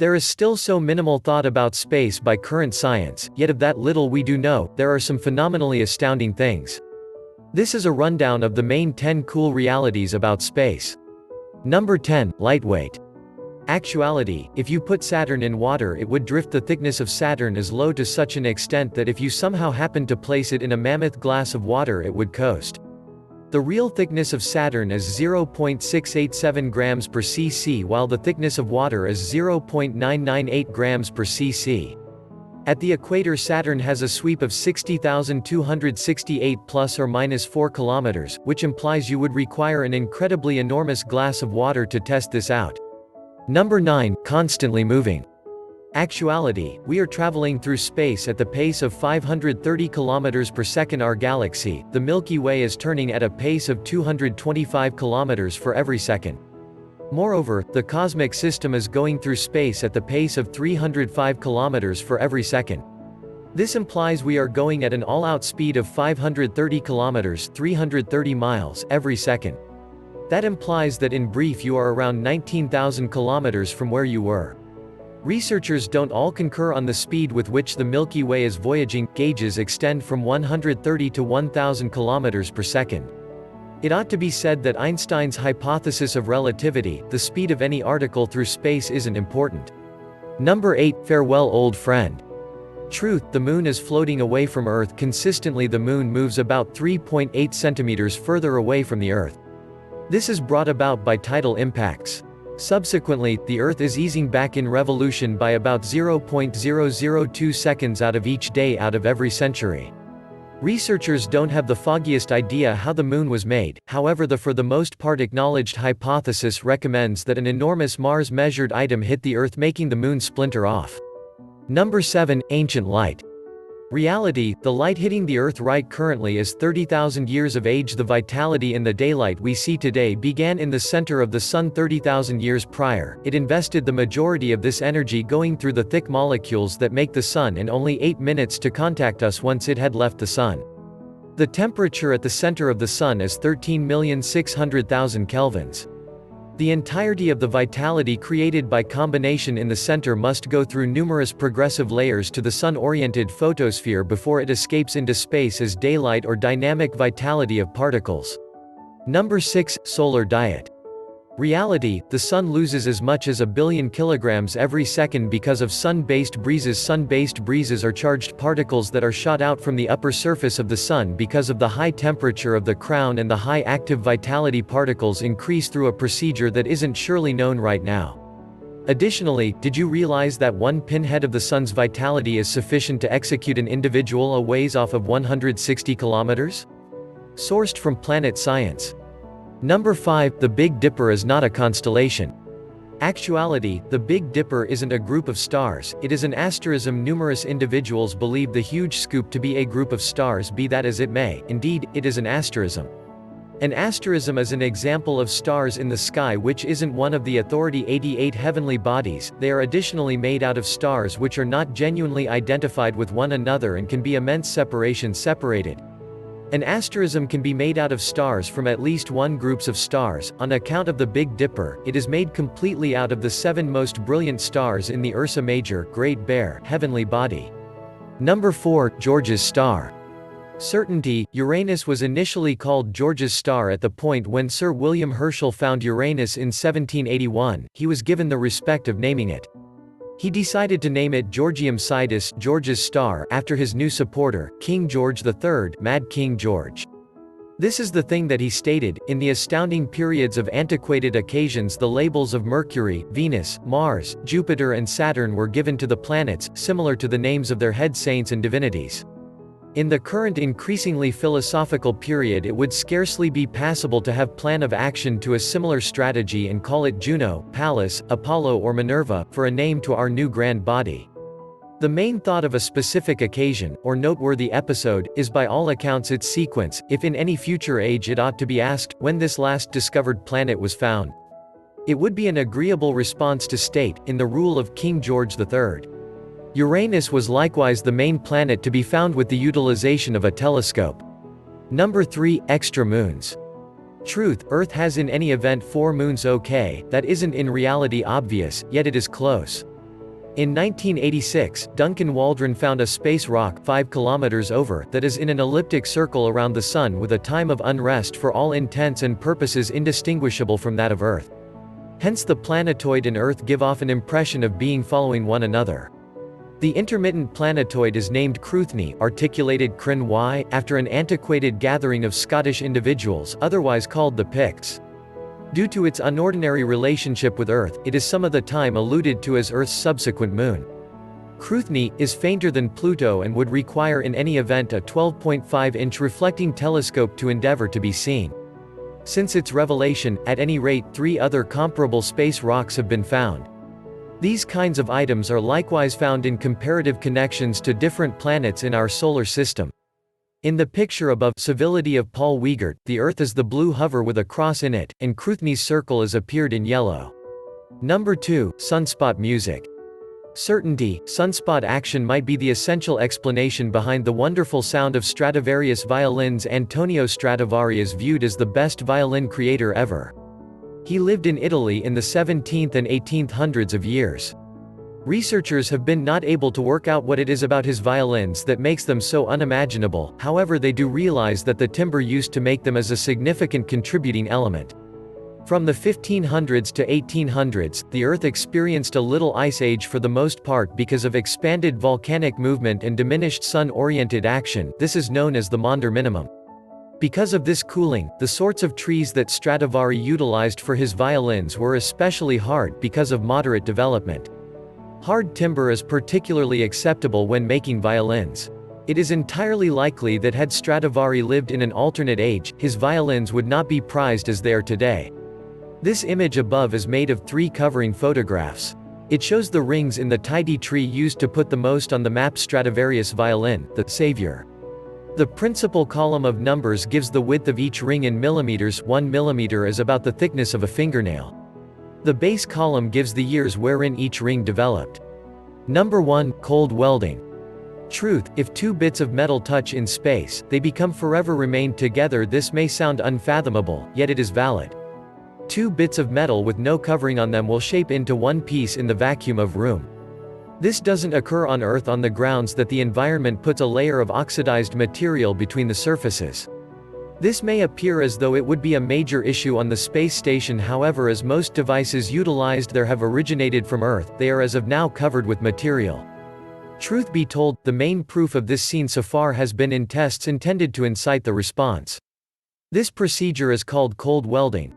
There is still so minimal thought about space by current science, yet of that little we do know, there are some phenomenally astounding things. This is a rundown of the main 10 cool realities about space. Number 10, lightweight. Actuality, if you put Saturn in water it would drift. The thickness of Saturn is low to such an extent that if you somehow happened to place it in a mammoth glass of water it would coast. The real thickness of Saturn is 0.687 grams per cc while the thickness of water is 0.998 grams per cc. At the equator Saturn has a sweep of 60,268 plus or minus 4 kilometers, which implies you would require an incredibly enormous glass of water to test this out. Number 9, constantly moving. Actuality, we are traveling through space at the pace of 530 km per second. Our galaxy, the Milky Way, is turning at a pace of 225 km for every second. Moreover, the cosmic system is going through space at the pace of 305 km for every second. This implies we are going at an all-out speed of 530 km, 330 miles, every second. That implies that in brief you are around 19,000 km from where you were. Researchers don't all concur on the speed with which the Milky Way is voyaging. Gauges extend from 130 to 1,000 km per second. It ought to be said that Einstein's hypothesis of relativity, the speed of any particle through space, isn't important. Number 8, farewell old friend. Truth, the moon is floating away from Earth consistently. The moon moves about 3.8 centimeters further away from the Earth. This is brought about by tidal impacts. Subsequently, the Earth is easing back in revolution by about 0.002 seconds out of each day out of every century. Researchers don't have the foggiest idea how the moon was made, however the for the most part acknowledged hypothesis recommends that an enormous Mars-measured item hit the Earth making the moon splinter off. Number 7, ancient light. Reality, the light hitting the Earth right currently is 30,000 years of age. The vitality in the daylight we see today began in the center of the Sun 30,000 years prior. It invested the majority of this energy going through the thick molecules that make the Sun in only 8 minutes to contact us once it had left the Sun. The temperature at the center of the Sun is 13,600,000 kelvins. The entirety of the vitality created by combination in the center must go through numerous progressive layers to the Sun-oriented photosphere before it escapes into space as daylight or dynamic vitality of particles. Number 6, solar diet. Reality, the Sun loses as much as 1 billion kilograms every second because of Sun-based breezes. Sun-based breezes are charged particles that are shot out from the upper surface of the Sun because of the high temperature of the crown, and the high active vitality particles increase through a procedure that isn't surely known right now. Additionally, did you realize that one pinhead of the Sun's vitality is sufficient to execute an individual a ways off of 160 kilometers? Sourced from Planet Science. Number 5, the Big Dipper is not a constellation. Actuality, the Big Dipper isn't a group of stars, it is an asterism. Numerous individuals believe the huge scoop to be a group of stars. Be that as it may, indeed, it is an asterism. An asterism is an example of stars in the sky which isn't one of the Authority 88 heavenly bodies. They are additionally made out of stars which are not genuinely identified with one another and can be immense separated. An asterism can be made out of stars from at least one groups of stars. On account of the Big Dipper, it is made completely out of the 7 most brilliant stars in the Ursa Major, Great Bear, heavenly body. Number 4, George's star. Certainty, Uranus was initially called George's star at the point when Sir William Herschel found Uranus in 1781. He was given the respect of naming it. He decided to name it Georgium Sidus, George's star, after his new supporter, King George III, Mad King George. This is the thing that he stated: in the astounding periods of antiquated occasions the labels of Mercury, Venus, Mars, Jupiter and Saturn were given to the planets, similar to the names of their head saints and divinities. In the current increasingly philosophical period it would scarcely be passable to have plan of action to a similar strategy and call it Juno, Pallas, Apollo or Minerva, for a name to our new grand body. The main thought of a specific occasion, or noteworthy episode, is by all accounts its sequence. If in any future age it ought to be asked, when this last discovered planet was found, it would be an agreeable response to state, in the rule of King George III. Uranus was likewise the main planet to be found with the utilization of a telescope. Number 3, extra moons. Truth, Earth has in any event 4 moons. Okay, that isn't in reality obvious, yet it is close. In 1986, Duncan Waldron found a space rock 5 kilometers over that is in an elliptic circle around the Sun with a time of unrest for all intents and purposes indistinguishable from that of Earth. Hence the planetoid and Earth give off an impression of being following one another. The intermittent planetoid is named Cruithne, articulated Crin Y, after an antiquated gathering of Scottish individuals, otherwise called the Picts. Due to its unordinary relationship with Earth, it is some of the time alluded to as Earth's subsequent moon. Cruithne is fainter than Pluto and would require in any event a 12.5-inch reflecting telescope to endeavor to be seen. Since its revelation, at any rate 3 other comparable space rocks have been found. These kinds of items are likewise found in comparative connections to different planets in our solar system. In the picture above, Civility of Paul Wiegert, the Earth is the blue hover with a cross in it, and Cruithne's circle is appeared in yellow. Number 2, sunspot music. Certainty, sunspot action might be the essential explanation behind the wonderful sound of Stradivarius violins. Antonio Stradivari is viewed as the best violin creator ever. He lived in Italy in the 17th and 18th hundreds of years. Researchers have been not able to work out what it is about his violins that makes them so unimaginable, however they do realize that the timber used to make them is a significant contributing element. From the 1500s to 1800s, the Earth experienced a little ice age for the most part because of expanded volcanic movement and diminished sun-oriented action. This is known as the Maunder minimum. Because of this cooling, the sorts of trees that Stradivari utilized for his violins were especially hard because of moderate development. Hard timber is particularly acceptable when making violins. It is entirely likely that had Stradivari lived in an alternate age, his violins would not be prized as they are today. This image above is made of 3 covering photographs. It shows the rings in the tidy tree used to put the most on the mapped Stradivarius violin, the Savior. The principal column of numbers gives the width of each ring in millimeters. 1 millimeter is about the thickness of a fingernail. The base column gives the years wherein each ring developed. Number 1, cold welding. Truth, if 2 bits of metal touch in space, they become forever remained together. This may sound unfathomable, yet it is valid. 2 bits of metal with no covering on them will shape into one piece in the vacuum of room. This doesn't occur on Earth on the grounds that the environment puts a layer of oxidized material between the surfaces. This may appear as though it would be a major issue on the space station, however, as most devices utilized there have originated from Earth, they are as of now covered with material. Truth be told, the main proof of this seen so far has been in tests intended to incite the response. This procedure is called cold welding.